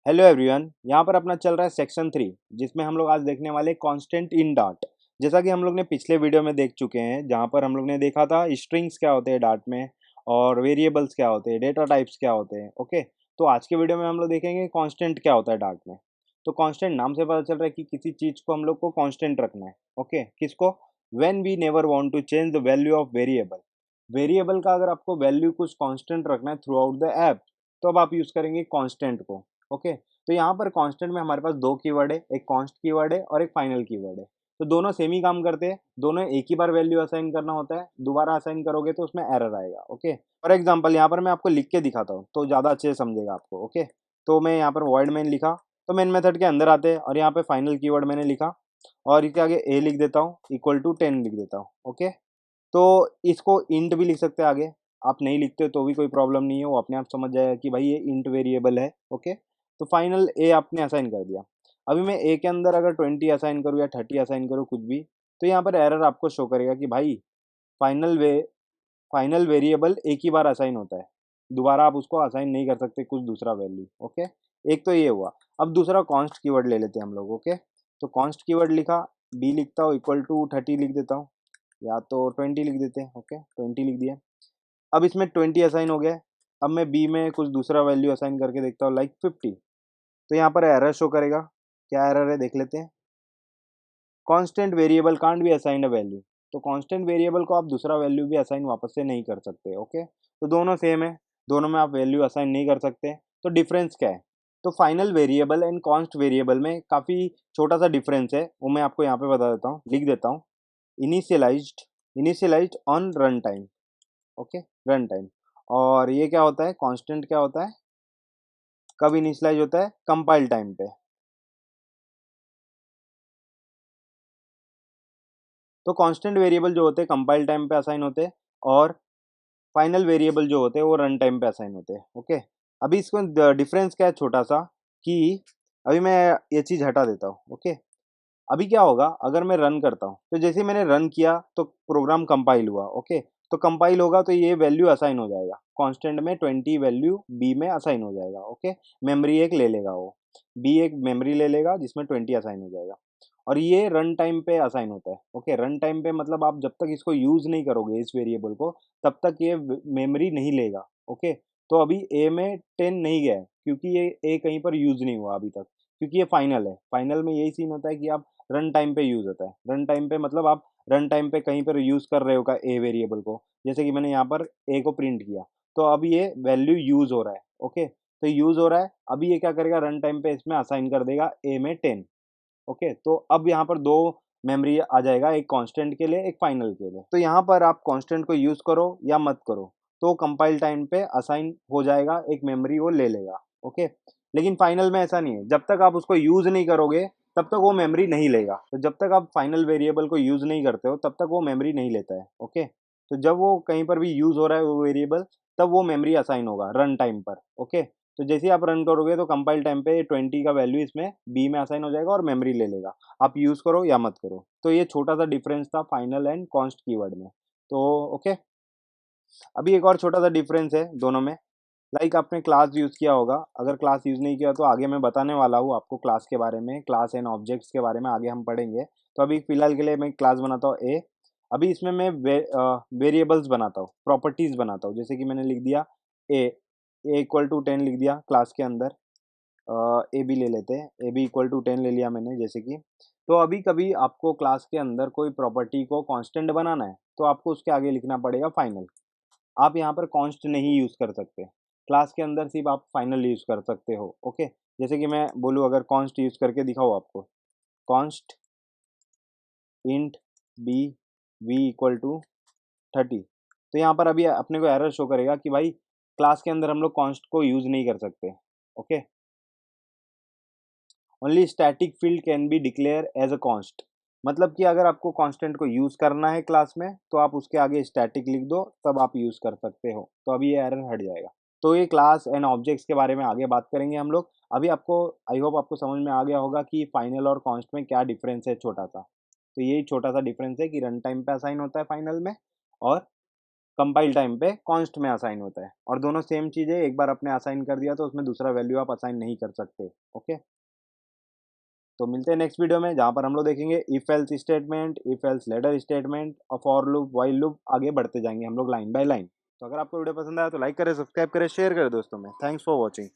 Hello everyone, यहाँ पर अपना चल रहा है सेक्शन 3 जिसमें हम लोग आज देखने वाले कांस्टेंट इन डार्ट। जैसा कि हम लोग ने पिछले वीडियो में देख चुके हैं, जहाँ पर हम लोग ने देखा था स्ट्रिंग्स क्या होते हैं डार्ट में और वेरिएबल्स क्या होते हैं, डेटा टाइप्स क्या होते हैं। ओके, तो आज के वीडियो में हम लोग देखेंगे कांस्टेंट क्या होता है डार्ट में। तो कांस्टेंट नाम से पता चल रहा है कि किसी चीज़ को हम लोग को कांस्टेंट रखना है। ओके, किसको? When we never want to change the value of variable. Variable का अगर आपको वैल्यू कुछ कांस्टेंट रखना है थ्रू आउट द ऐप, तो अब आप यूज़ करेंगे कांस्टेंट को। ओके, तो यहाँ पर कांस्टेंट में हमारे पास दो कीवर्ड है, एक कांस्ट कीवर्ड है और एक फाइनल कीवर्ड है। तो दोनों सेम ही काम करते हैं, दोनों एक ही बार वैल्यू असाइन करना होता है। दोबारा असाइन करोगे तो उसमें एरर आएगा। ओके, फॉर एग्जांपल यहाँ पर मैं आपको लिख के दिखाता हूँ तो ज़्यादा अच्छे से समझेगा आपको। ओके, तो मैं यहाँ पर वॉइड मेन लिखा, तो मेन मेथड के अंदर आते हैं और यहाँ पे फाइनल कीवर्ड मैंने लिखा और इसके आगे ए लिख देता हूँ, इक्वल टू 10 लिख देता हूँ। ओके, तो इसको इंट भी लिख सकते हैं आगे। आप नहीं लिखते तो भी कोई प्रॉब्लम नहीं है, वो अपने आप समझ जाएगा कि भाई ये इंट वेरिएबल है। ओके, तो फाइनल ए आपने असाइन कर दिया। अभी मैं ए के अंदर अगर 20 असाइन करूँ या 30 असाइन करूँ कुछ भी, तो यहाँ पर एरर आपको शो करेगा कि भाई फाइनल वे फाइनल वेरिएबल एक ही बार असाइन होता है, दोबारा आप उसको असाइन नहीं कर सकते कुछ दूसरा वैल्यू। ओके, एक तो ये हुआ। अब दूसरा कॉन्स्ट कीवर्ड ले लेते हैं हम लोग। ओके, तो कॉन्स्ट कीवर्ड लिखा, बी लिखता हूँ, इक्वल टू 30 लिख देता हूँ या तो 20 लिख देते हैं। ओके, 20 लिख दिया। अब इसमें 20 असाइन हो गया है। अब मैं बी में कुछ दूसरा वैल्यू असाइन करके देखता हूँ, लाइक 50। तो यहाँ पर एरर शो करेगा। क्या एरर है देख लेते हैं। Constant variable can't be assign a value. तो कांस्टेंट वेरिएबल को आप दूसरा वैल्यू भी असाइन वापस से नहीं कर सकते। ओके, तो दोनों सेम है, दोनों में आप वैल्यू असाइन नहीं कर सकते। तो डिफरेंस क्या है? तो final variable and const variable में काफ़ी छोटा सा डिफरेंस है, वो मैं आपको यहाँ पे बता देता हूँ, लिख देता हूँ। Initialised initialised on run time. Okay, run time. और ये क्या होता है? कांस्टेंट क्या होता है? कब इनिशियलाइज होता है? कंपाइल टाइम पे। तो कांस्टेंट वेरिएबल जो होते हैं कंपाइल टाइम पे असाइन होते हैं और फाइनल वेरिएबल जो होते हैं वो रन टाइम पे असाइन होते हैं। ओके, अभी इसको डिफरेंस क्या है छोटा सा, कि अभी मैं ये चीज़ हटा देता हूँ। ओके, अभी क्या होगा अगर मैं रन करता हूँ, तो जैसे ही मैंने रन किया तो प्रोग्राम कंपाइल हुआ। ओके, तो कंपाइल होगा तो ये वैल्यू असाइन हो जाएगा कांस्टेंट में, 20 वैल्यू बी में असाइन हो जाएगा। ओके, मेमोरी एक ले लेगा, वो बी एक मेमोरी ले लेगा जिसमें 20 असाइन हो जाएगा और ये रन टाइम पे असाइन होता है। ओके, रन टाइम पे मतलब आप जब तक इसको यूज़ नहीं करोगे इस वेरिएबल को, तब तक ये मेमोरी नहीं लेगा। ओके, तो अभी ए में 10 नहीं गया है क्योंकि ये ए कहीं पर यूज़ नहीं हुआ अभी तक, क्योंकि ये फाइनल है। फाइनल में यही सीन होता है कि आप रन टाइम पे यूज़ होता है। रन टाइम पे मतलब आप रन टाइम पे कहीं पर यूज़ कर रहे हो का ए वेरिएबल को, जैसे कि मैंने यहाँ पर ए को प्रिंट किया, तो अब ये वैल्यू यूज़ हो रहा है। ओके, तो यूज़ हो रहा है, अभी ये क्या करेगा रन टाइम पे इसमें असाइन कर देगा ए में 10। ओके, तो अब यहाँ पर दो मेमोरी आ जाएगा, एक कांस्टेंट के लिए एक फाइनल के लिए। तो यहाँ पर आप कांस्टेंट को यूज़ करो या मत करो, तो कंपाइल टाइम पे असाइन हो जाएगा, एक मेमोरी वो ले लेगा। ओके, लेकिन फाइनल में ऐसा नहीं है, जब तक आप उसको यूज़ नहीं करोगे तब तक वो मेमोरी नहीं लेगा। तो जब तक आप फाइनल वेरिएबल को यूज़ नहीं करते हो तब तक वो मेमोरी नहीं लेता है। ओके, तो जब वो कहीं पर भी यूज़ हो रहा है वो वेरिएबल, तब वो मेमोरी असाइन होगा रन टाइम पर। ओके, तो जैसे ही आप रन करोगे तो कंपाइल टाइम पे 20 का वैल्यू इसमें बी में असाइन हो जाएगा और मेमोरी ले लेगा, आप यूज़ करो या मत करो। तो ये छोटा सा डिफरेंस था फाइनल एंड कॉन्स्ट कीवर्ड में। तो ओके, अभी एक और छोटा सा डिफरेंस है दोनों में। लाइक आपने क्लास यूज़ किया होगा, अगर क्लास यूज़ नहीं किया तो आगे मैं बताने वाला हूँ आपको क्लास के बारे में, क्लास एंड ऑब्जेक्ट्स के बारे में आगे हम पढ़ेंगे। तो अभी फ़िलहाल के लिए मैं क्लास बनाता हूँ ए। अभी इसमें मैं वेरिएबल्स बनाता हूँ, प्रॉपर्टीज़ बनाता हूँ। जैसे कि मैंने लिख दिया ए, ए इक्वल टू 10 लिख दिया क्लास के अंदर। ए बी ले लेते हैं, ए बी इक्वल टू 10 ले लिया मैंने जैसे कि। तो अभी कभी आपको क्लास के अंदर कोई प्रॉपर्टी को कांस्टेंट बनाना है तो आपको उसके आगे लिखना पड़ेगा फाइनल। आप यहाँ पर कॉन्स्ट नहीं यूज़ कर सकते, क्लास के अंदर सिर्फ आप फाइनल यूज़ कर सकते हो। ओके, जैसे कि मैं बोलूँ अगर कॉन्स्ट यूज़ करके दिखाऊँ आपको, const int B V equal to 30, तो यहाँ पर अभी अपने को एरर शो करेगा कि भाई क्लास के अंदर हम लोग कॉन्स्ट को यूज़ नहीं कर सकते। Okay, only static field can be declared as a const. मतलब कि अगर आपको कांस्टेंट को यूज़ करना है क्लास में तो आप उसके आगे स्टैटिक लिख दो, तब आप यूज़ कर सकते हो, तो अभी ये एरर हट जाएगा। तो ये क्लास एंड ऑब्जेक्ट्स के बारे में आगे बात करेंगे हम लोग। अभी आपको आई होप आपको समझ में आ गया होगा कि फाइनल और कांस्ट में क्या डिफरेंस है छोटा सा। तो यही छोटा सा डिफरेंस है कि रन टाइम पे असाइन होता है फाइनल में और कंपाइल टाइम पे कॉन्स्ट में असाइन होता है, और दोनों सेम चीज़ है। एक बार आपने असाइन कर दिया तो उसमें दूसरा वैल्यू आप असाइन नहीं कर सकते। ओके, तो मिलते हैं नेक्स्ट वीडियो में, जहाँ पर हम लोग देखेंगे if else statement, if else ladder statement और फॉर लूप, व्हाइल लूप। आगे बढ़ते जाएंगे हम लोग लाइन बाय लाइन। तो अगर आपको वीडियो पसंद आया तो लाइक करें, सब्सक्राइब करें, शेयर करें दोस्तों में। Thanks for watching.